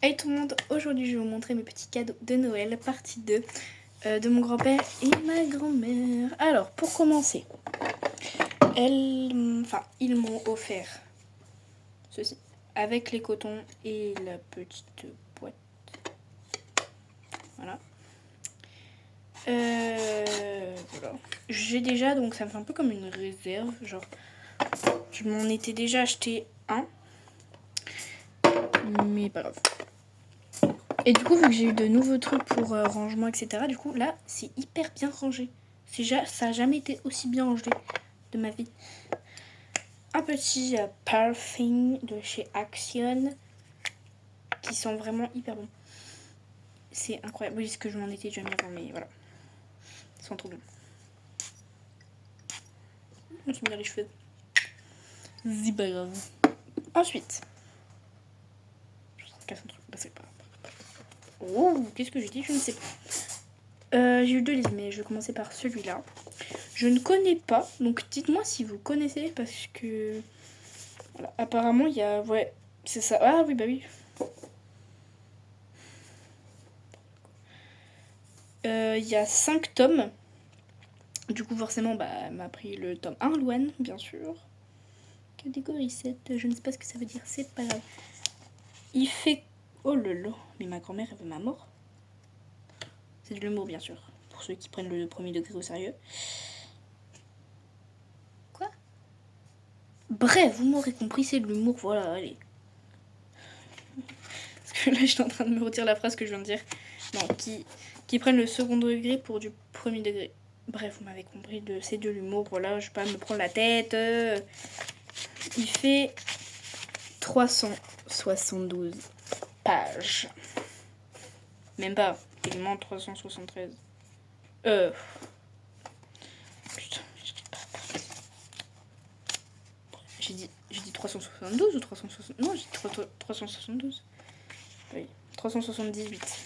Hey tout le monde, aujourd'hui je vais vous montrer mes petits cadeaux de Noël, partie 2 de mon grand-père et ma grand-mère. Alors pour commencer, ils m'ont offert ceci, avec les cotons et la petite boîte. Voilà. Voilà. J'ai déjà, donc ça me fait un peu comme une réserve, genre je m'en étais déjà acheté un, mais pas grave. Et du coup, vu que j'ai eu de nouveaux trucs pour rangement, etc., du coup, là, c'est hyper bien rangé. Ça n'a jamais été aussi bien rangé de ma vie. Un petit parfum de chez Action, qui sent vraiment hyper bon. C'est incroyable. Oui, ce que je m'en étais déjà mis avant, mais voilà. Ils sont trop bons. Je me suis mis dans les cheveux. C'est pas grave. Ensuite. Je casse un truc. Bah, c'est pas grave. Oh, qu'est-ce que j'ai dit? Je ne sais pas. J'ai eu deux livres, mais je vais commencer par celui-là. Je ne connais pas, donc dites-moi si vous connaissez, parce que voilà, apparemment il y a, ouais, c'est ça. Ah oui, bah oui. Il y a 5 tomes. Du coup, forcément, bah, elle m'a pris le tome 1, Louane, bien sûr. Catégorie 7, je ne sais pas ce que ça veut dire, c'est pas grave. Il fait. Oh lolo, mais ma grand-mère, elle veut ma mort. C'est de l'humour, bien sûr, pour ceux qui prennent le premier degré au sérieux. Quoi? Bref, vous m'aurez compris, c'est de l'humour, voilà, allez. Parce que là, j'étais en train de me retirer la phrase que je viens de dire. Non, qui prennent le second degré pour du premier degré. Bref, vous m'avez compris, c'est de l'humour, voilà, je vais pas me prendre la tête. Il fait 372 pages. Même pas, il ment 373. Putain, j'ai dit 372 ou 360. Non, j'ai dit 372. Oui, 378.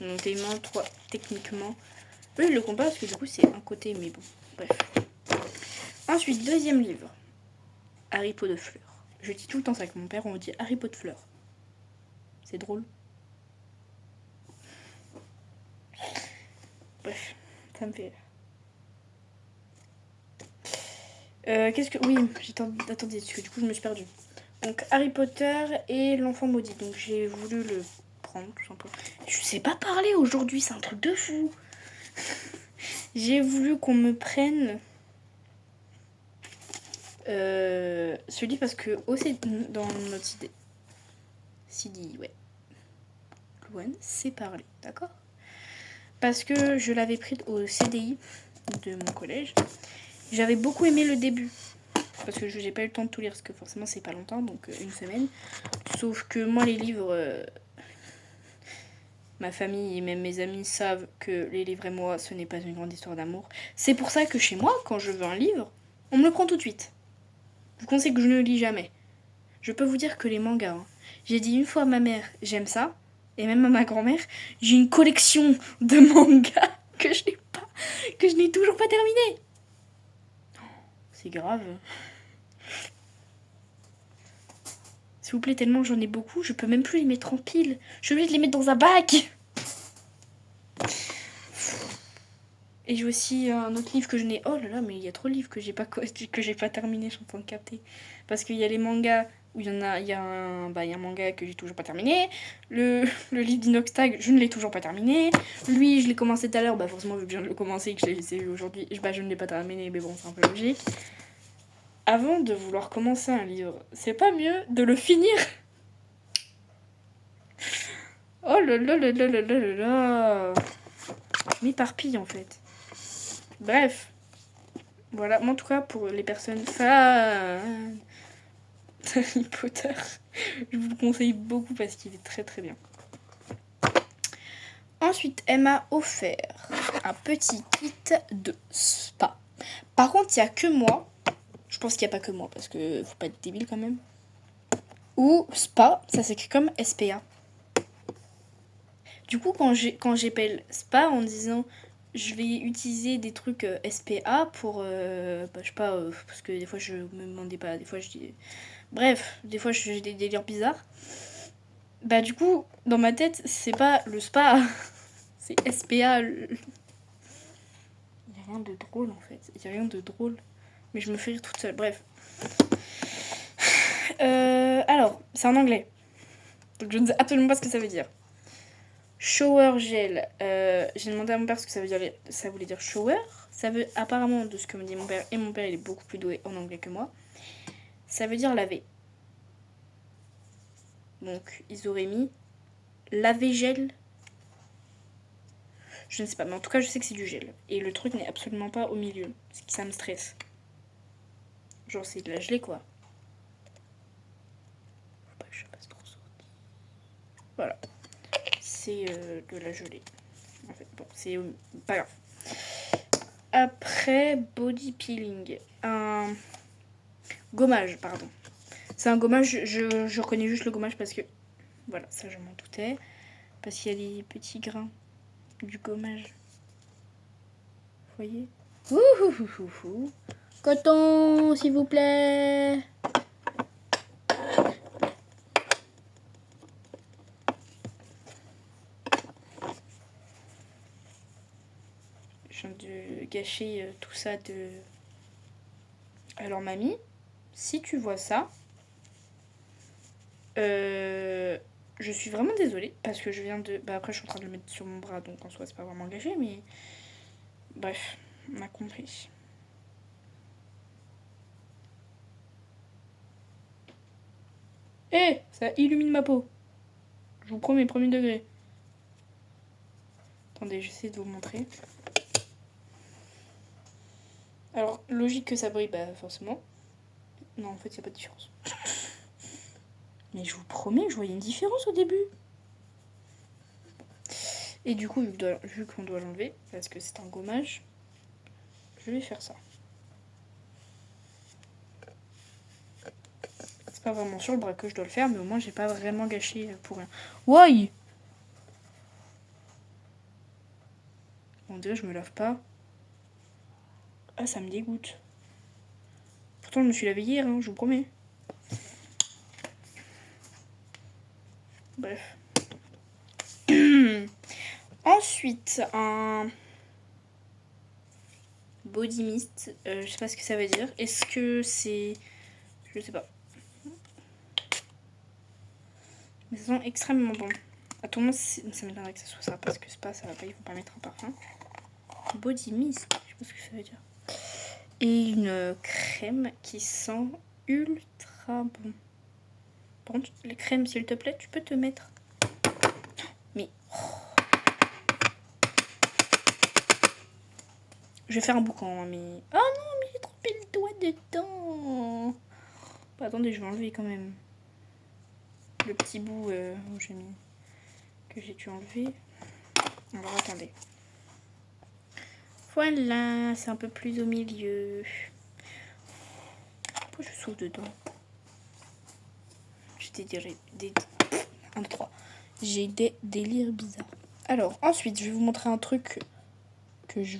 Donc il ment 3 techniquement. Eux, ils le comparent parce que du coup, c'est un côté, mais bon, bref. Ensuite, deuxième livre. Harry Potter de fleurs. Je dis tout le temps ça avec mon père, on me dit Harry Potter de fleurs. C'est drôle. Bref, ça me fait qu'est-ce que... Oui, attendez, parce que du coup, je me suis perdue. Donc, Harry Potter et l'enfant maudit. Donc, j'ai voulu le prendre, tout simplement. Je sais pas parler aujourd'hui, c'est un truc de fou. J'ai voulu qu'on me prenne ce livre parce que aussi dans notre idée. CD, ouais. Louane sait parler, d'accord? Parce que je l'avais pris au CDI de mon collège. J'avais beaucoup aimé le début. Parce que je n'ai pas eu le temps de tout lire, parce que forcément c'est pas longtemps, donc une semaine. Sauf que moi les livres, ma famille et même mes amis savent que les livres et moi, ce n'est pas une grande histoire d'amour. C'est pour ça que chez moi, quand je veux un livre, on me le prend tout de suite. Vu qu'on sait que je ne lis jamais. Je peux vous dire que les mangas, hein, j'ai dit une fois à ma mère, j'aime ça, et même à ma grand-mère, j'ai une collection de mangas que je n'ai toujours pas terminé. C'est grave. S'il vous plaît, tellement j'en ai beaucoup, je peux même plus les mettre en pile. Je suis obligée de les mettre dans un bac. Et j'ai aussi un autre livre que je n'ai... Oh là là, mais il y a trop de livres que j'ai pas terminé, je suis en train de capter. Parce qu'il y a les mangas où il y a un manga que j'ai toujours pas terminé. Le livre d'Inoxtag, je ne l'ai toujours pas terminé. Lui, je l'ai commencé tout à l'heure, bah forcément vu que je viens de le commencer et que je l'ai laissé aujourd'hui, je ne l'ai pas terminé, mais bon, c'est un peu logique. Avant de vouloir commencer un livre, c'est pas mieux de le finir? Oh là là là là là là là là. Je m'éparpille en fait. Bref. Voilà, moi en tout cas pour les personnes fans d'Harry Potter, je vous le conseille beaucoup parce qu'il est très très bien. Ensuite, elle m'a offert un petit kit de spa. Par contre, il n'y a que moi. Je pense qu'il n'y a pas que moi parce que faut pas être débile quand même. Ou spa, ça s'écrit comme SPA. Du coup, quand j'appelle spa en disant je vais utiliser des trucs SPA pour, je sais pas, parce que des fois je me demandais pas, des fois je dis... Bref, des fois j'ai des délires bizarres. Bah du coup, dans ma tête, c'est pas le spa, c'est SPA. Il y a rien de drôle en fait, il y a rien de drôle. Mais je me fais rire toute seule, bref. Alors, c'est en anglais. Donc je ne sais absolument pas ce que ça veut dire. Shower gel. J'ai demandé à mon père ce que ça veut dire. Ça voulait dire shower. Ça veut apparemment, de ce que me dit mon père, et mon père il est beaucoup plus doué en anglais que moi, ça veut dire laver. Donc ils auraient mis laver gel. Je ne sais pas, mais en tout cas je sais que c'est du gel. Et le truc n'est absolument pas au milieu, ce qui ça me stresse. Genre c'est de la gelée quoi. Faut pas que je fasse trop sorti. Voilà. C'est de la gelée. En fait, bon, c'est pas grave. Après, body peeling. Un gommage, pardon. C'est un gommage, je reconnais juste le gommage parce que... Voilà, ça je m'en doutais. Parce qu'il y a les petits grains du gommage. Vous voyez? Ouh. Coton, s'il vous plaît. Je viens de gâcher tout ça de... Alors mamie, si tu vois ça, je suis vraiment désolée parce que je viens de... Bah après je suis en train de le mettre sur mon bras donc en soi c'est pas vraiment gâché mais... Bref, on a compris. Eh, ça illumine ma peau. Je vous promets, premier degré. Attendez, j'essaie de vous montrer. Alors, logique que ça brille, bah forcément. Non, en fait, il n'y a pas de différence. Mais je vous promets, je voyais une différence au début. Et du coup, vu qu'on doit l'enlever, parce que c'est un gommage, je vais faire ça. C'est pas vraiment sur le bras que je dois le faire, mais au moins, j'ai pas vraiment gâché pour rien. Wouah! On dirait que je me lave pas. Ah, ça me dégoûte. Pourtant, je me suis lavée hier, hein, je vous promets. Bref. Ensuite, un body mist. Je sais pas ce que ça veut dire. Est-ce que c'est... Je sais pas. Mais ça sent extrêmement bon. À tout le monde, ça m'étonnerait que ça soit ça. Parce que c'est pas, ça va pas, ils vont pas mettre un parfum. Body mist, je sais pas ce que ça veut dire. Et une crème qui sent ultra bon. Par contre, les crèmes, s'il te plaît, tu peux te mettre. Mais... Je vais faire un boucan, mais... Oh non, mais j'ai trempé le doigt dedans. Bah, attendez, je vais enlever quand même. Le petit bout où j'ai mis... Que j'ai dû enlever. Alors, attendez. Voilà, c'est un peu plus au milieu. Pourquoi je souffle dedans? J'ai des... 1, 2, 3. J'ai des délires bizarres. Alors, ensuite, je vais vous montrer un truc où je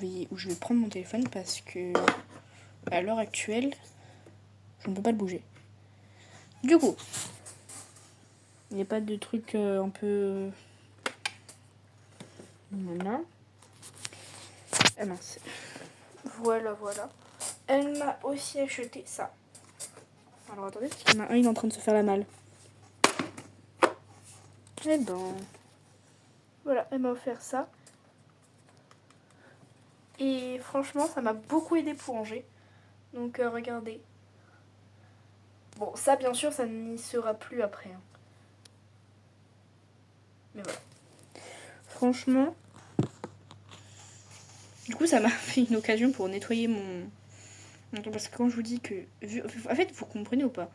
vais prendre mon téléphone parce que à l'heure actuelle, je ne peux pas le bouger. Du coup, il n'y a pas de truc un peu... Voilà. Ah mince. Voilà. Elle m'a aussi acheté ça. Alors attendez, parce qu'il y en a un, il est en train de se faire la malle. Eh ben... Voilà, elle m'a offert ça. Et franchement, ça m'a beaucoup aidé pour ranger. Donc regardez. Bon, ça bien sûr, ça n'y sera plus après. Hein. Mais voilà. Franchement... Du coup, ça m'a fait une occasion pour nettoyer mon... Parce que quand je vous dis que... En fait, vous comprenez ou pas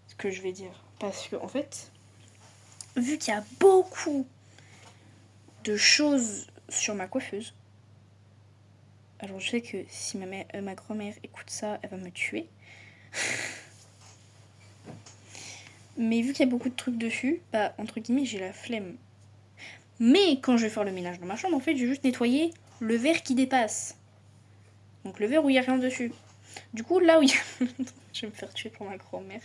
ce que je vais dire? Parce que, en fait, vu qu'il y a beaucoup de choses sur ma coiffeuse, alors je sais que si ma grand-mère écoute ça, elle va me tuer. Mais vu qu'il y a beaucoup de trucs dessus, bah, entre guillemets, j'ai la flemme. Mais quand je vais faire le ménage dans ma chambre, en fait, je vais juste nettoyer le verre qui dépasse. Donc le verre où il n'y a rien dessus. Du coup, là où il y a... je vais me faire tuer pour ma grand-mère.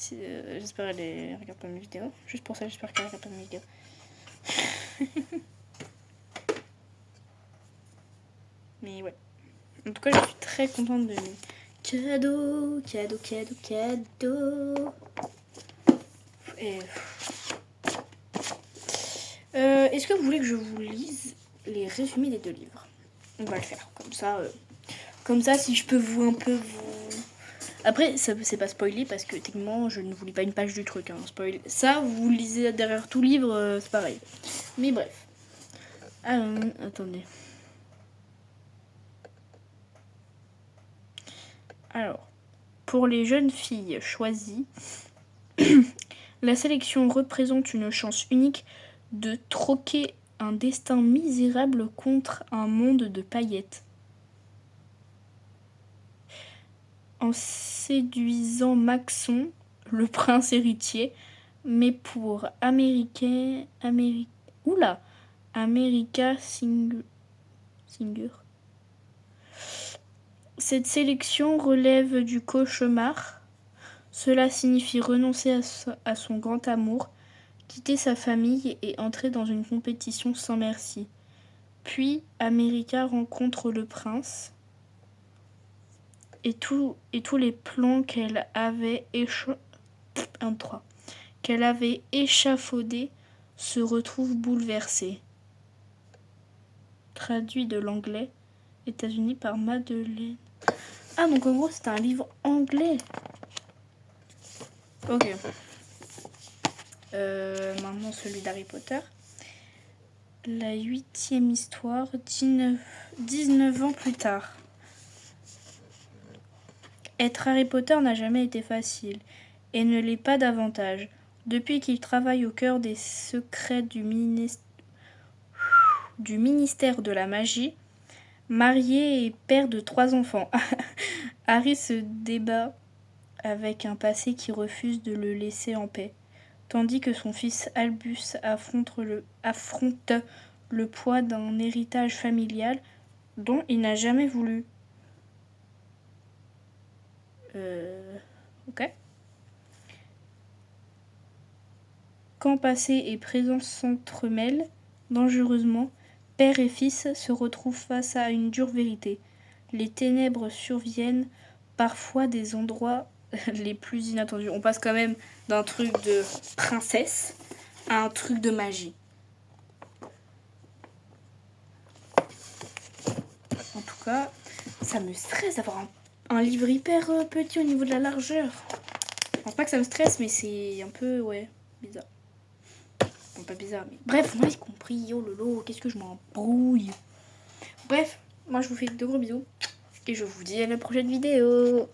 J'espère qu'elle regarde pas mes vidéos. Juste pour ça, j'espère qu'elle regarde pas mes vidéos. Mais ouais. En tout cas, je suis très contente de mes cadeaux. Et... est-ce que vous voulez que je vous lise les résumés des 2 livres? On va le faire. Comme ça, si je peux un peu vous... Après, c'est pas spoilé parce que techniquement, je ne vous lis pas une page du truc. Hein, spoil. Ça, vous lisez derrière tout livre, c'est pareil. Mais bref. Attendez. Alors, pour les jeunes filles choisies, la sélection représente une chance unique de troquer un destin misérable contre un monde de paillettes. En séduisant Maxon, le prince héritier, mais pour America Singer. Cette sélection relève du cauchemar. Cela signifie renoncer à son grand amour, quitter sa famille et entrer dans une compétition sans merci. Puis, America rencontre le prince et tous les plans qu'elle avait échafaudés se retrouvent bouleversés. Traduit de l'anglais, États-Unis par Madeleine. Ah, donc en gros, c'est un livre anglais. Ok. Maintenant, celui d'Harry Potter. La 8e histoire, 19 ans plus tard. Être Harry Potter n'a jamais été facile, et ne l'est pas davantage. Depuis qu'il travaille au cœur des secrets du ministère de la magie, marié et père de 3 enfants, Harry se débat avec un passé qui refuse de le laisser en paix, tandis que son fils Albus affronte le poids d'un héritage familial dont il n'a jamais voulu. Ok. Quand passé et présent s'entremêlent dangereusement, père et fils se retrouvent face à une dure vérité. Les ténèbres surviennent parfois des endroits les plus inattendus. On passe quand même d'un truc de princesse à un truc de magie. En tout cas, ça me stresse d'avoir un livre hyper petit au niveau de la largeur. Je pense pas que ça me stresse, mais c'est un peu, bizarre. Bon, pas bizarre, mais... Bref, on a compris. Oh lolo, qu'est-ce que je m'embrouille. Bref, moi je vous fais de gros bisous. Et je vous dis à la prochaine vidéo.